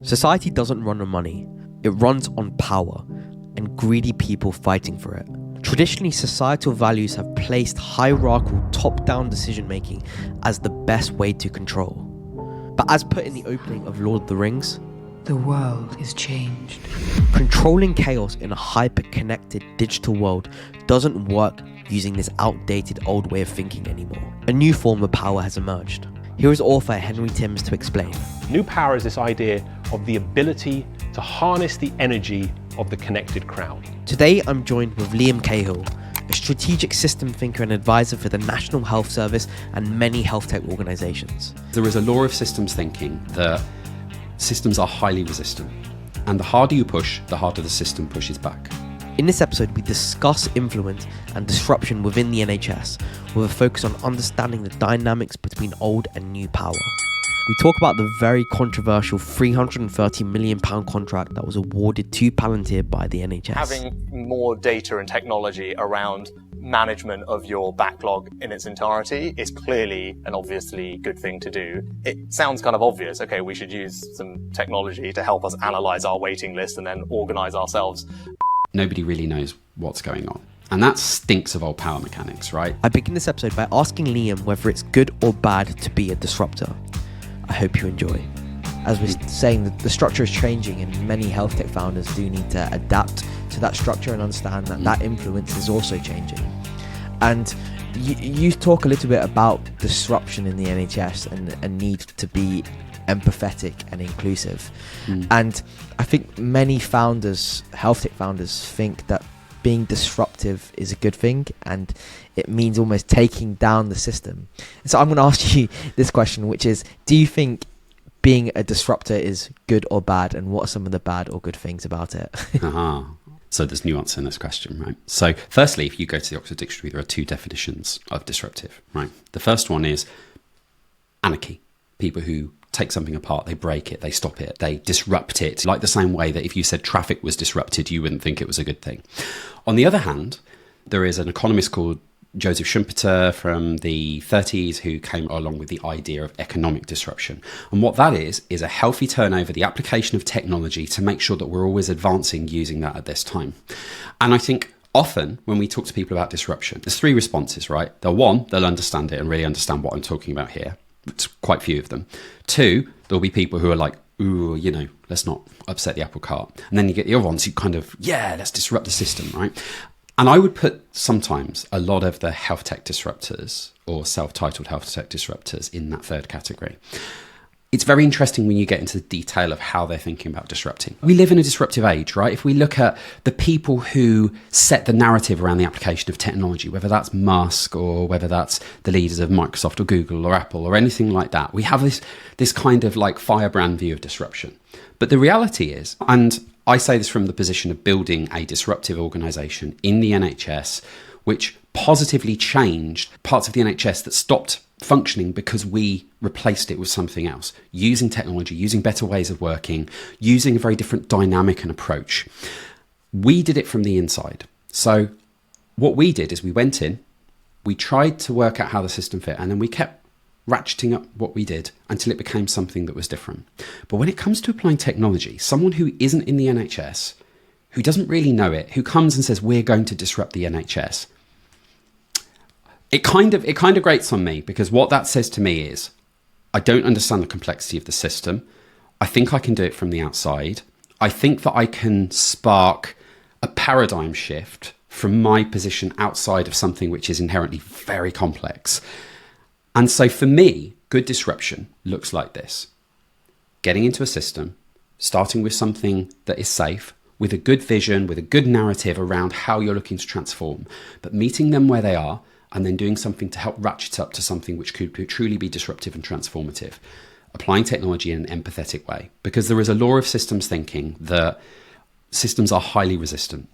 Society doesn't run on money, it runs on power and greedy people fighting for it. Traditionally, societal values have placed hierarchical top-down decision-making as the best way to control. But as put in the opening of Lord of the Rings, the world is changed. Controlling chaos in a hyper-connected digital world doesn't work using this outdated old way of thinking anymore. A new form of power has emerged. Here is author Henry Timms to explain. New power is this idea of the ability to harness the energy of the connected crowd. Today I'm joined with Liam Cahill, a strategic system thinker and advisor for the National Health Service and many health tech organisations. There is a law of systems thinking that systems are highly resistant, and the harder you push, the harder the system pushes back. In this episode, we discuss influence and disruption within the NHS with a focus on understanding the dynamics between old and new power. We talk about the very controversial £330 million contract that was awarded to Palantir by the NHS. Having more data and technology around management of your backlog in its entirety is clearly and obviously good thing to do. It sounds kind of obvious. Okay, we should use some technology to help us analyze our waiting list and then organize ourselves. Nobody really knows what's going on. And that stinks of old power mechanics, right? I begin this episode by asking Liam whether it's good or bad to be a disruptor. I hope you enjoy. As we're saying, the structure is changing and many health tech founders do need to adapt to that structure and understand that that influence is also changing. And you talk a little bit about disruption in the NHS and a need to be empathetic and inclusive. And I think many founders, health tech founders, think that being disruptive is a good thing and it means almost taking down the system. So I'm going to ask you this question, which is, do you think being a disruptor is good or bad, and what are some of the bad or good things about it? So there's nuance in this question, right? So firstly, if you go to the Oxford Dictionary, there are two definitions of disruptive, right? The first one is anarchy. People who take something apart, they break it, they stop it, they disrupt it. Like the same way that if you said traffic was disrupted, you wouldn't think it was a good thing. On the other hand, there is an economist called Joseph Schumpeter from the 30s who came along with the idea of economic disruption. And what that is a healthy turnover, the application of technology to make sure that we're always advancing using that at this time. And I think often when we talk to people about disruption, there's three responses, right? They'll understand it and really understand what I'm talking about here. It's quite few of them. Two, there'll be people who are like, ooh, let's not upset the apple cart. And then you get the other ones who kind of, let's disrupt the system, right? And I would put sometimes a lot of the health tech disruptors or self-titled health tech disruptors in that third category. It's very interesting when you get into the detail of how they're thinking about disrupting. We live in a disruptive age, right? If we look at the people who set the narrative around the application of technology, whether that's Musk or whether that's the leaders of Microsoft or Google or Apple or anything like that, we have this kind of like firebrand view of disruption. But the reality is, and I say this from the position of building a disruptive organisation in the NHS, which positively changed parts of the NHS that stopped functioning because we replaced it with something else, using technology, using better ways of working, using a very different dynamic and approach. We did it from the inside. So what we did is we went in, we tried to work out how the system fit, and then we kept ratcheting up what we did until it became something that was different. But when it comes to applying technology, someone who isn't in the NHS, who doesn't really know it, who comes and says, we're going to disrupt the NHS, it kind of grates on me, because what that says to me is, I don't understand the complexity of the system. I think I can do it from the outside. I think that I can spark a paradigm shift from my position outside of something which is inherently very complex. And so for me, good disruption looks like this. Getting into a system, starting with something that is safe, with a good vision, with a good narrative around how you're looking to transform, but meeting them where they are, and then doing something to help ratchet up to something which could truly be disruptive and transformative. Applying technology in an empathetic way. Because there is a law of systems thinking that systems are highly resistant.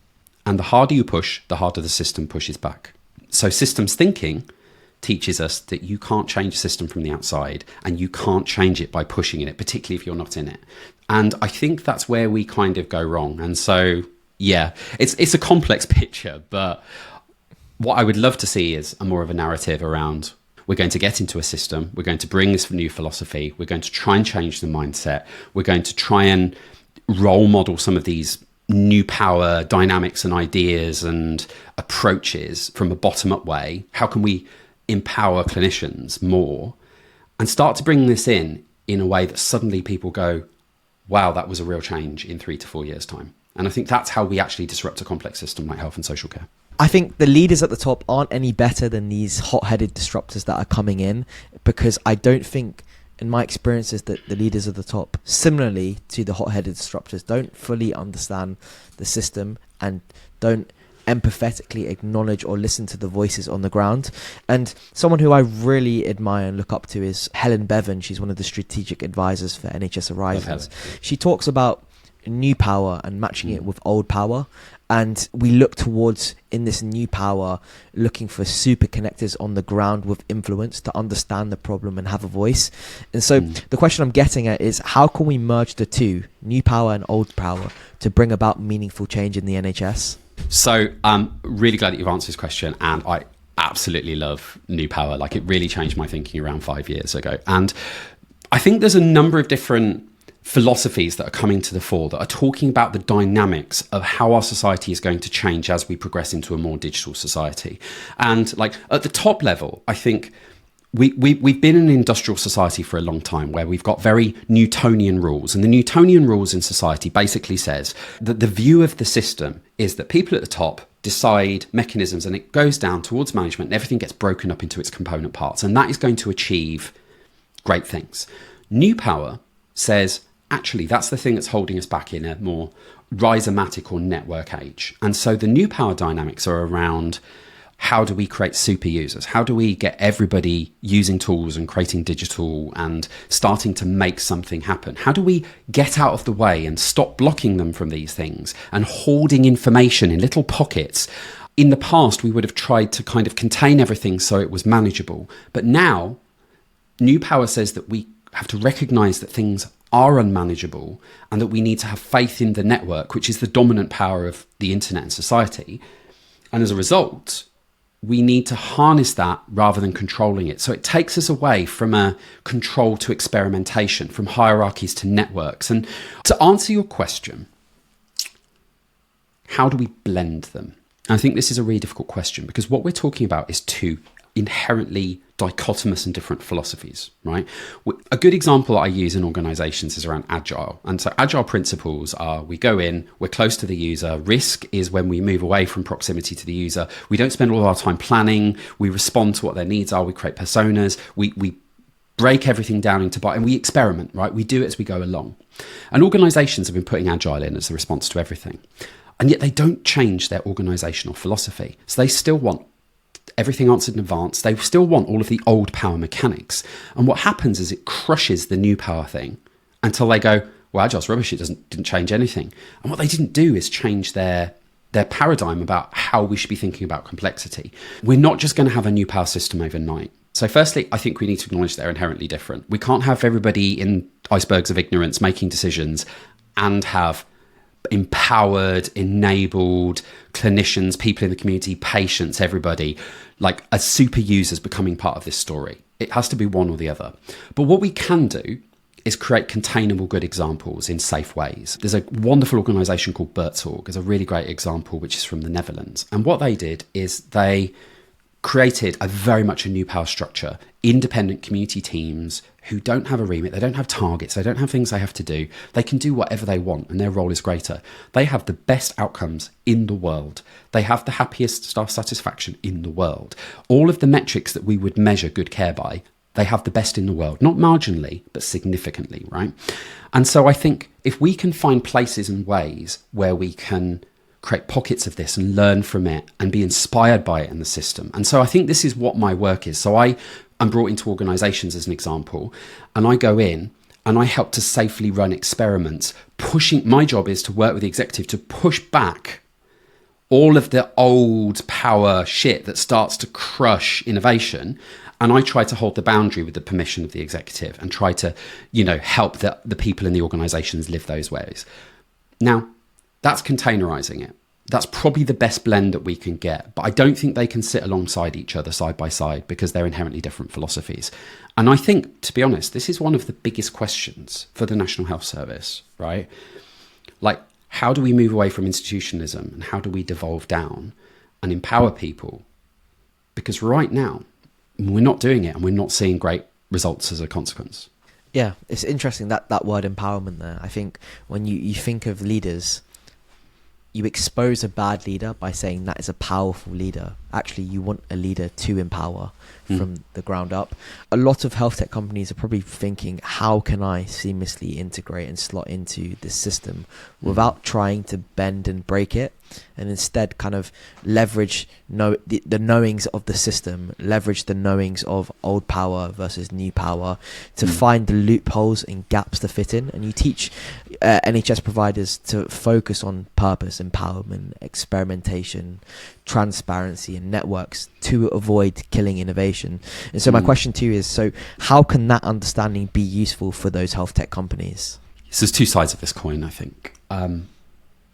And the harder you push, the harder the system pushes back. So systems thinking teaches us that you can't change a system from the outside, and you can't change it by pushing in it, particularly if you're not in it. And I think that's where we kind of go wrong. And so, it's a complex picture, but what I would love to see is a more of a narrative around we're going to get into a system, we're going to bring this new philosophy, we're going to try and change the mindset, we're going to try and role model some of these new power dynamics and ideas and approaches from a bottom-up way. How can we empower clinicians more and start to bring this in a way that suddenly people go, wow, that was a real change in 3 to 4 years' time. And I think that's how we actually disrupt a complex system like health and social care. I think the leaders at the top aren't any better than these hot-headed disruptors that are coming in, because I don't think, in my experiences, that the leaders at the top, similarly to the hot-headed disruptors, don't fully understand the system and don't empathetically acknowledge or listen to the voices on the ground. And someone who I really admire and look up to is Helen Bevan. She's one of the strategic advisors for NHS Horizons. She talks about new power and matching it with old power. And we look towards, in this new power, looking for super connectors on the ground with influence to understand the problem and have a voice. And so the question I'm getting at is, how can we merge the two, new power and old power, to bring about meaningful change in the NHS? So I'm really glad that you've answered this question, and I absolutely love new power. Like, it really changed my thinking around 5 years ago. And I think there's a number of different philosophies that are coming to the fore that are talking about the dynamics of how our society is going to change as we progress into a more digital society. And like at the top level, I think we've been in an industrial society for a long time where we've got very Newtonian rules. And the Newtonian rules in society basically says that the view of the system is that people at the top decide mechanisms, and it goes down towards management, and everything gets broken up into its component parts. And that is going to achieve great things. New power says, actually, that's the thing that's holding us back in a more rhizomatic or network age. And so the new power dynamics are around, how do we create super users? How do we get everybody using tools and creating digital and starting to make something happen? How do we get out of the way and stop blocking them from these things and hoarding information in little pockets? In the past, we would have tried to kind of contain everything so it was manageable. But now, new power says that we have to recognize that things are unmanageable and that we need to have faith in the network, which is the dominant power of the internet and society. And as a result, we need to harness that rather than controlling it. So it takes us away from a control to experimentation, from hierarchies to networks. And to answer your question, how do we blend them? And I think this is a really difficult question, because what we're talking about is two inherently dichotomous and different philosophies, right? A good example that I use in organizations is around agile. And so agile principles are, we go in, we're close to the user. Risk is when we move away from proximity to the user. We don't spend all our time planning. We respond to what their needs are. We create personas. We break everything down into and we experiment, right? We do it as we go along. And organizations have been putting agile in as a response to everything. And yet they don't change their organizational philosophy. So they still want everything answered in advance. They still want all of the old power mechanics. And what happens is it crushes the new power thing until they go, well, agile's rubbish, it didn't change anything. And what they didn't do is change their paradigm about how we should be thinking about complexity. We're not just going to have a new power system overnight. So firstly, I think we need to acknowledge they're inherently different. We can't have everybody in icebergs of ignorance making decisions and have empowered, enabled clinicians, people in the community, patients, everybody, like as super users becoming part of this story. It has to be one or the other. But what we can do is create containable good examples in safe ways. There's a wonderful organisation called Bertzorg, is a really great example, which is from the Netherlands. And what they did is they created very much a new power structure, independent community teams who don't have a remit, they don't have targets, they don't have things they have to do. They can do whatever they want and their role is greater. They have the best outcomes in the world. They have the happiest staff satisfaction in the world. All of the metrics that we would measure good care by, they have the best in the world, not marginally, but significantly, right? And so I think if we can find places and ways where we can create pockets of this and learn from it and be inspired by it in the system. And so I think this is what my work is. So I'm brought into organizations as an example, and I go in and I help to safely run experiments, my job is to work with the executive to push back all of the old power shit that starts to crush innovation. And I try to hold the boundary with the permission of the executive and try to, help the people in the organizations live those ways. Now, that's containerizing it. that's probably the best blend that we can get. But I don't think they can sit alongside each other side by side because they're inherently different philosophies. And I think, to be honest, this is one of the biggest questions for the National Health Service, right? Like, how do we move away from institutionalism and how do we devolve down and empower people? Because right now, we're not doing it and we're not seeing great results as a consequence. Yeah, it's interesting that word empowerment there. I think when you think of leaders, you expose a bad leader by saying that is a powerful leader. Actually, you want a leader to empower from the ground up. A lot of health tech companies are probably thinking, how can I seamlessly integrate and slot into this system without trying to bend and break it, and instead kind of leverage the knowings of the system, leverage the knowings of old power versus new power to find the loopholes and gaps to fit in. And you teach NHS providers to focus on purpose, empowerment, experimentation, transparency and networks to avoid killing innovation. And so my question to you is, so how can that understanding be useful for those health tech companies? So there's two sides of this coin, I think. And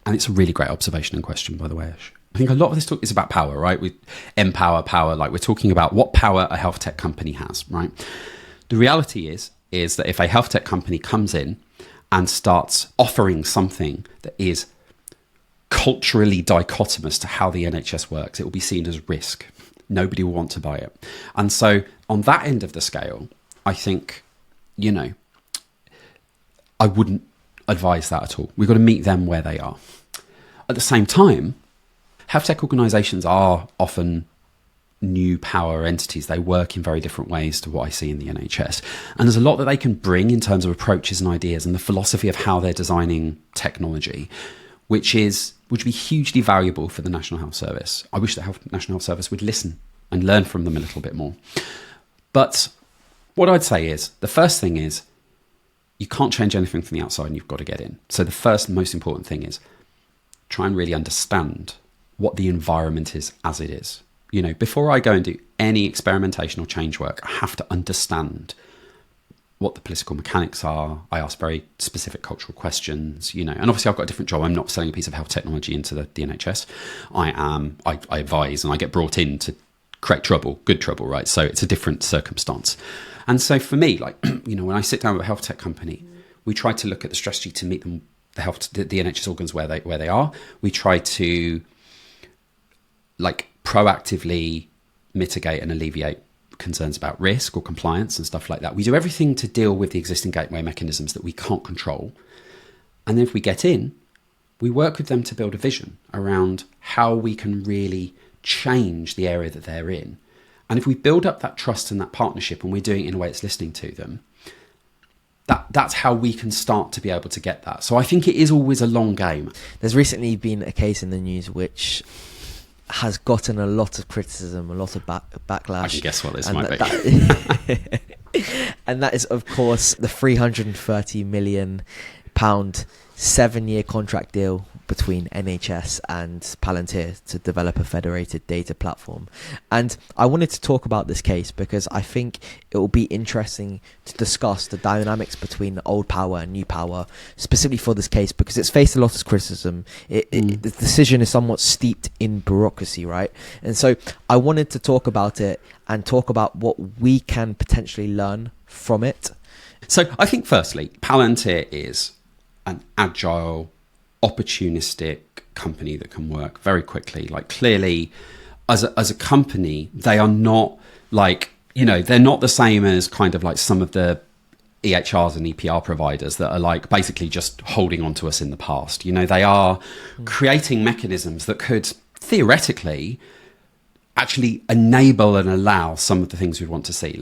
it's a really great observation and question, by the way, Ash. I think a lot of this talk is about power, right? We empower power, like we're talking about what power a health tech company has, right? The reality is that if a health tech company comes in and starts offering something that is culturally dichotomous to how the NHS works, it will be seen as risk. Nobody will want to buy it. And so on that end of the scale, I think, I wouldn't advise that at all. We've got to meet them where they are. At the same time, health tech organisations are often new power entities. They work in very different ways to what I see in the NHS. And there's a lot that they can bring in terms of approaches and ideas and the philosophy of how they're designing technology, which would be hugely valuable for the National Health Service. I wish the National Health Service would listen and learn from them a little bit more. But what I'd say is, the first thing is, you can't change anything from the outside and you've got to get in. So the first most important thing is try and really understand what the environment is as it is. Before I go and do any experimentation or change work, I have to understand what the political mechanics are. I ask very specific cultural questions, and obviously I've got a different job. I'm not selling a piece of health technology into the NHS. I advise and I get brought in to create trouble, good trouble, right? So it's a different circumstance. And so for me, when I sit down with a health tech company, we try to look at the strategy to meet them, the NHS organs where they are. We try to proactively mitigate and alleviate concerns about risk or compliance and stuff like that. We do everything to deal with the existing gateway mechanisms that we can't control. And then if we get in, we work with them to build a vision around how we can really change the area that they're in. And if we build up that trust and that partnership and we're doing it in a way that's listening to them, that's how we can start to be able to get that. So I think it is always a long game. There's recently been a case in the news which has gotten a lot of criticism, a lot of backlash. I can guess what this and might be. And that is, of course, the £330 million 7-year contract deal between NHS and Palantir to develop a federated data platform. And I wanted to talk about this case because I think it will be interesting to discuss the dynamics between old power and new power, specifically for this case, because it's faced a lot of criticism. The decision is somewhat steeped in bureaucracy, right? And so I wanted to talk about it and talk about what we can potentially learn from it. So I think firstly, Palantir is an agile, opportunistic company that can work very quickly. Clearly, as a company, they are not they're not the same as kind of some of the EHRs and EPR providers that are basically just holding on to us in the past. They are creating mechanisms that could theoretically actually enable and allow some of the things we want to see.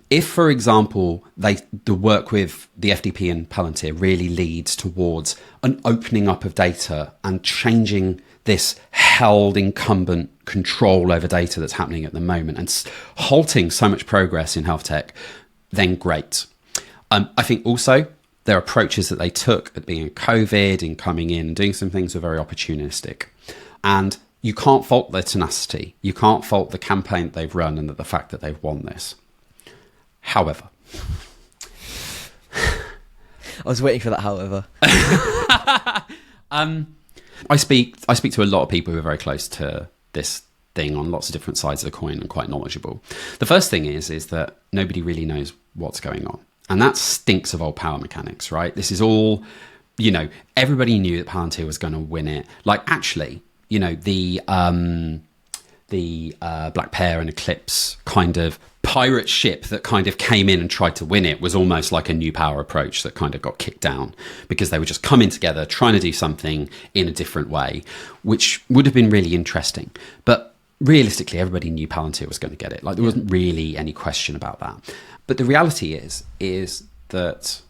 If, for example, the work with the FDP and Palantir really leads towards an opening up of data and changing this held incumbent control over data that's happening at the moment and halting so much progress in health tech, then great. I think also their approaches that they took at being COVID and coming in and doing some things were very opportunistic. And you can't fault their tenacity. You can't fault the campaign that they've run and the fact that they've won this. However, I was waiting for that. However, I speak to a lot of people who are very close to this thing on lots of different sides of the coin and quite knowledgeable. The first thing is that nobody really knows what's going on. And that stinks of old power mechanics, right? This is all, everybody knew that Palantir was going to win it. Like, actually, the Black Pear and Eclipse kind of pirate ship that kind of came in and tried to win it was almost like a new power approach that kind of got kicked down because they were just coming together, trying to do something in a different way, which would have been really interesting. But realistically, everybody knew Palantir was going to get it. Like, there wasn't really any question about that. But the reality is that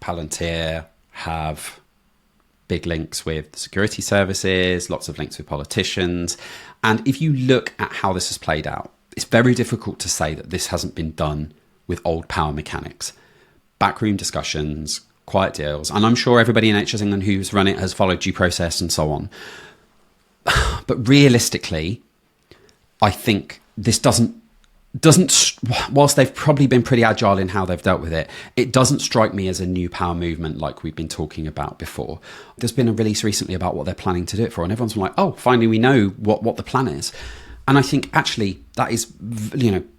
Palantir have big links with security services, lots of links with politicians. And if you look at how this has played out, it's very difficult to say that this hasn't been done with old power mechanics. Backroom discussions, quiet deals. And I'm sure everybody in NHS England who's run it has followed due process and so on. But realistically, I think this doesn't, whilst they've probably been pretty agile in how they've dealt with it, it doesn't strike me as a new power movement like we've been talking about before. There's been a release recently about what they're planning to do it for, and everyone's like, oh, finally we know what the plan is. And I think actually that is,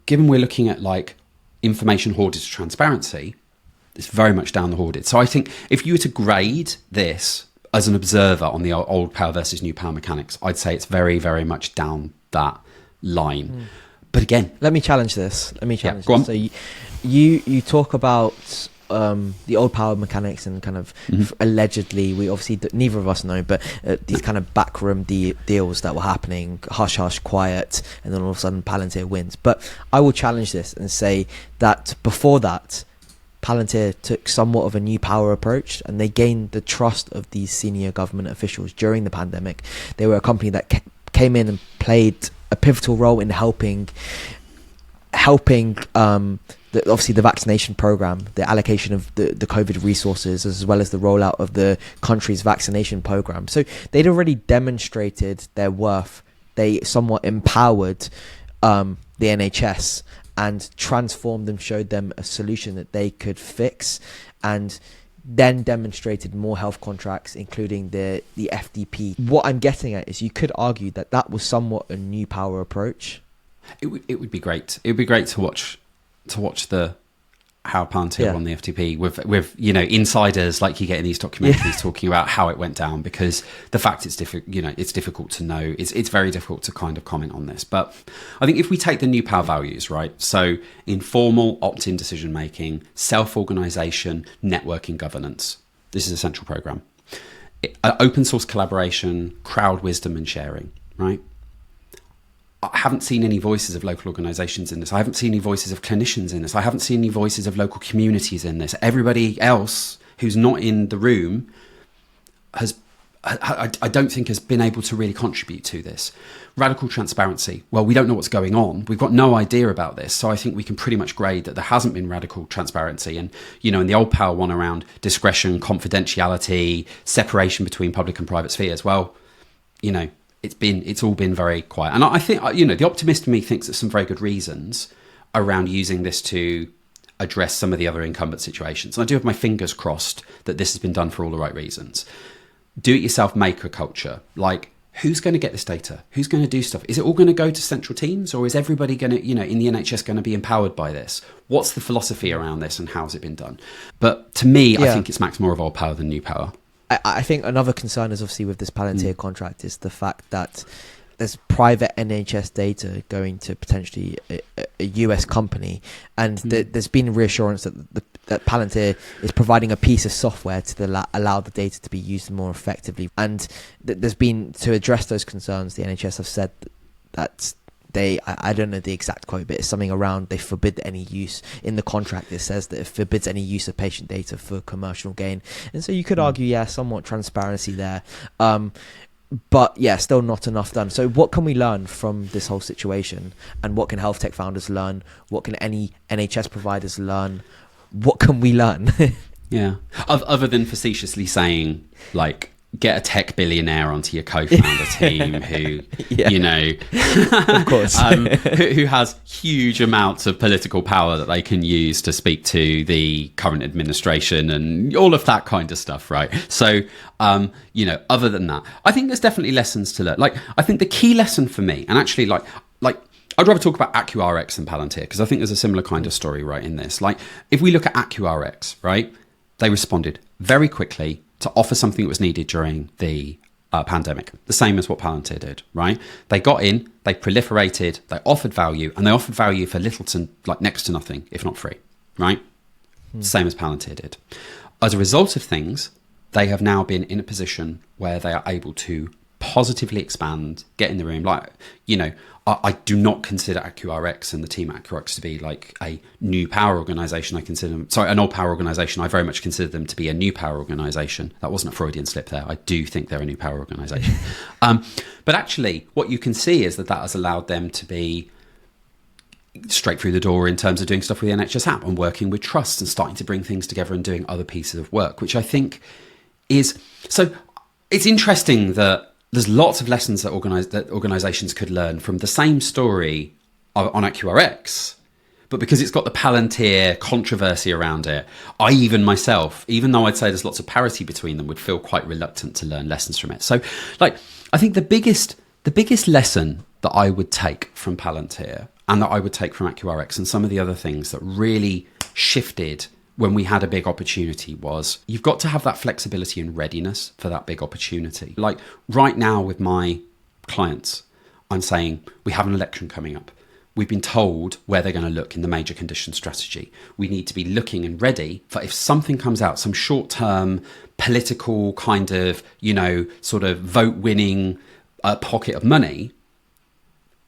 given we're looking at like information hoarded to transparency, it's very much down the hoarded. So I think if you were to grade this as an observer on the old power versus new power mechanics, I'd say it's very, very much down that line. But again, let me challenge this. Go on. So you talk about the old power mechanics and kind of allegedly, we obviously neither of us know, but these kind of backroom deals that were happening, hush hush, quiet, and then all of a sudden Palantir wins. But I will challenge this and say that before that, Palantir took somewhat of a new power approach, and they gained the trust of these senior government officials during the pandemic. They were a company that came in and played a pivotal role in helping obviously the vaccination program, the allocation of the COVID resources, as well as the rollout of the country's vaccination program. So they'd already demonstrated their worth. They somewhat empowered the NHS and transformed them, showed them a solution that they could fix, and then demonstrated more health contracts, including the FDP. What I'm getting at is you could argue that was somewhat a new power approach. It would be great. It would be great to watch how Palantir won the FTP with insiders like you get in these documentaries talking about how it went down, because the fact it's difficult to know. It's very difficult to kind of comment on this. But I think if we take the new power values, right? So informal opt-in decision making, self-organization, networking governance. This is a central program. Open source collaboration, crowd wisdom and sharing, right? I haven't seen any voices of local organisations in this. I haven't seen any voices of clinicians in this. I haven't seen any voices of local communities in this. Everybody else who's not in the room I don't think has been able to really contribute to this. Radical transparency. Well, we don't know what's going on. We've got no idea about this. So I think we can pretty much grade that there hasn't been radical transparency. And, in the old power one around discretion, confidentiality, separation between public and private spheres, well, it's all been very quiet. And I think, the optimist in me thinks there's some very good reasons around using this to address some of the other incumbent situations. And I do have my fingers crossed that this has been done for all the right reasons. Do-it-yourself maker culture. Like, who's going to get this data? Who's going to do stuff? Is it all going to go to central teams, or is everybody going to, in the NHS going to be empowered by this? What's the philosophy around this and how's it been done? But to me, I think it's much more of old power than new power. I think another concern is obviously with this Palantir contract is the fact that there's private NHS data going to potentially a US company, and there's been reassurance that Palantir is providing a piece of software to allow the data to be used more effectively. And there's been, to address those concerns, the NHS have said that I don't know the exact quote, but it's something around they forbid any use. In the contract it says that it forbids any use of patient data for commercial gain. And so you could argue, somewhat transparency there. But still not enough done. So what can we learn from this whole situation? And what can health tech founders learn? What can any NHS providers learn? What can we learn? Other than facetiously saying, like, get a tech billionaire onto your co-founder team who, Yeah. you know, Of course. who has huge amounts of political power that they can use to speak to the current administration and all of that kind of stuff, right? So, you know, other than that, I think there's definitely lessons to learn. Like, I think the key lesson for me, and actually, like I'd rather talk about AccuRx than Palantir, because I think there's a similar kind of story right in this. Like, if we look at AccuRx, right, they responded very quickly to offer something that was needed during the pandemic, the same as what Palantir did, right? They got in, they proliferated, they offered value, and they offered value for little to like next to nothing, if not free, right? Same as Palantir did. As a result of things, they have now been in a position where they are able to positively expand, get in the room. Like, you know, I do not consider AccuRx and the team at AccuRx to be like a new power organization. I consider them, sorry, an old power organization. I very much consider them to be a new power organization. That wasn't a Freudian slip there. I do think they're a new power organization. But actually, what you can see is that has allowed them to be straight through the door in terms of doing stuff with the NHS app and working with trusts and starting to bring things together and doing other pieces of work, which I think is... So it's interesting that there's lots of lessons that organizations could learn from the same story on AccuRx, but because it's got the Palantir controversy around it, I even myself, even though I'd say there's lots of parity between them, would feel quite reluctant to learn lessons from it. So, like, I think the biggest lesson that I would take from Palantir and that I would take from AccuRx and some of the other things that really shifted when we had a big opportunity was you've got to have that flexibility and readiness for that big opportunity. Like right now with my clients, I'm saying we have an election coming up. We've been told where they're going to look in the major condition strategy. We need to be looking and ready for if something comes out, some short-term political kind of, you know, sort of vote-winning pocket of money,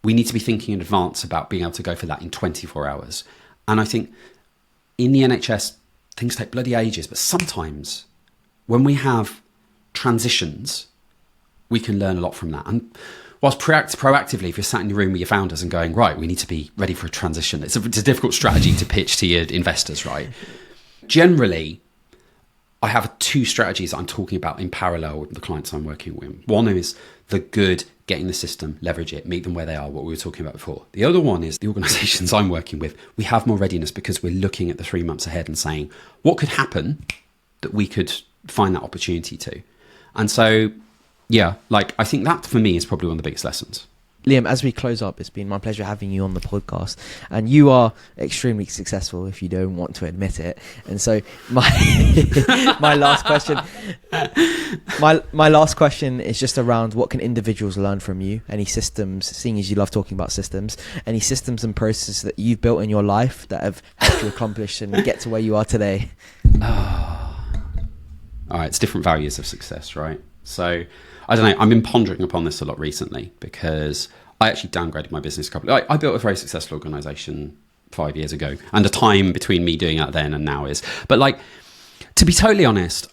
we need to be thinking in advance about being able to go for that in 24 hours. And I think in the NHS, things take bloody ages, but sometimes when we have transitions, we can learn a lot from that. And whilst proactively, if you're sat in your room with your founders and going, right, we need to be ready for a transition, it's a difficult strategy to pitch to your investors, right? Generally, I have two strategies that I'm talking about in parallel with the clients I'm working with. One is the good, getting the system, leverage it, meet them where they are, what we were talking about before. The other one is the organizations I'm working with, we have more readiness because we're looking at the 3 months ahead and saying, what could happen that we could find that opportunity to? And so, yeah, like I think that for me is probably one of the biggest lessons. Liam, as we close up, it's been my pleasure having you on the podcast, and you are extremely successful if you don't want to admit it. And so my last question, my last question is just around what can individuals learn from you? Any systems, seeing as you love talking about systems, any systems and processes that you've built in your life that have helped you accomplish and get to where you are today? All right, it's different values of success, right? So I don't know, I've been pondering upon this a lot recently because I actually downgraded my business I built a very successful organization 5 years ago, and the time between me doing that then and now is, but like, to be totally honest,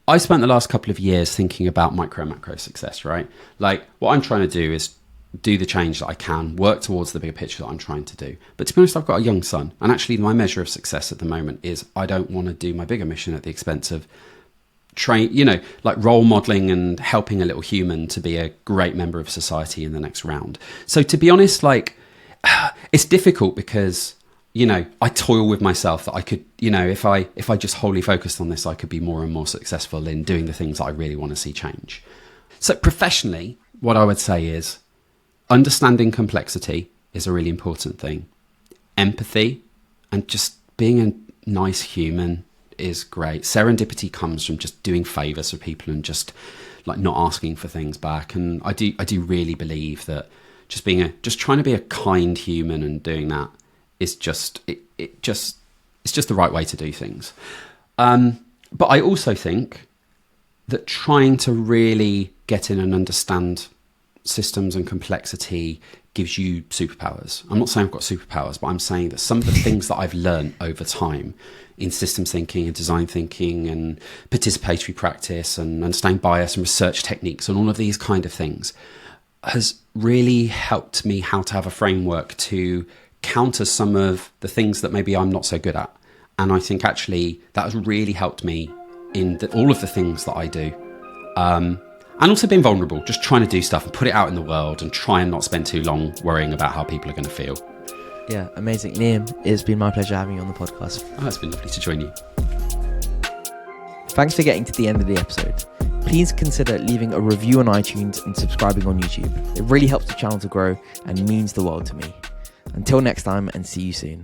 I spent the last couple of years thinking about micro and macro success, right? Like what I'm trying to do is do the change that I can, work towards the bigger picture that I'm trying to do. But to be honest, I've got a young son, and actually my measure of success at the moment is I don't want to do my bigger mission at the expense of like role modeling and helping a little human to be a great member of society in the next round. So to be honest, like it's difficult because, you know, I toil with myself that I could, you know, if I just wholly focused on this, I could be more and more successful in doing the things that I really want to see change. So professionally, what I would say is understanding complexity is a really important thing. Empathy and just being a nice human is great. Serendipity comes from just doing favors for people and just like not asking for things back. And I do really believe that just trying to be a kind human and doing that is just it's just the right way to do things. But I also think that trying to really get in and understand systems and complexity gives you superpowers. I'm not saying I've got superpowers, but I'm saying that some of the things that I've learned over time in systems thinking and design thinking and participatory practice and understanding bias and research techniques and all of these kind of things has really helped me how to have a framework to counter some of the things that maybe I'm not so good at. And I think actually that has really helped me in all of the things that I do. And also being vulnerable, just trying to do stuff and put it out in the world and try and not spend too long worrying about how people are going to feel. Yeah, amazing. Liam, it's been my pleasure having you on the podcast. Oh, it's been lovely to join you. Thanks for getting to the end of the episode. Please consider leaving a review on iTunes and subscribing on YouTube. It really helps the channel to grow and means the world to me. Until next time, and see you soon.